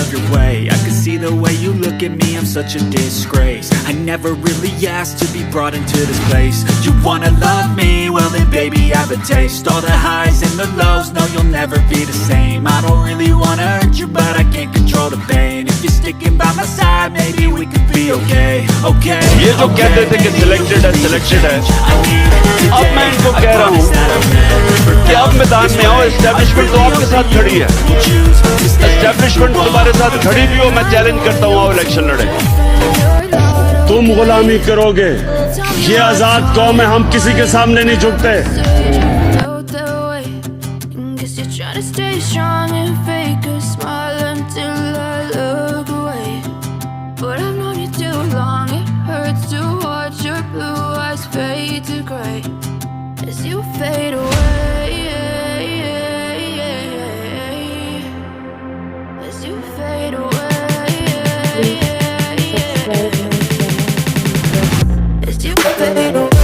of your way. I can see the way you look at me, I'm such a disgrace. I never really asked to be brought into this place. You wanna love me? Well then baby I have a taste. All the highs and the lows, no you'll never be the same. I don't really wanna hurt you but I can't control the pain. If you're sticking by my side, maybe we could be okay, okay. ये जो कहते थे कि selected है अब मैं इनको कह रहा हूँ कि आप मैदान में आओ। एस्टेब्लिशमेंट तो आपके साथ खड़ी है, एस्टेब्लिशमेंट तुम्हारे साथ खड़ी भी हो, मैं चैलेंज करता हूँ आओ इलेक्शन लड़े। तुम गुलामी करोगे, ये आजाद कौम है, हम किसी के सामने नहीं झुकते। Fade to gray as you fade away, as you fade away, as you fade away.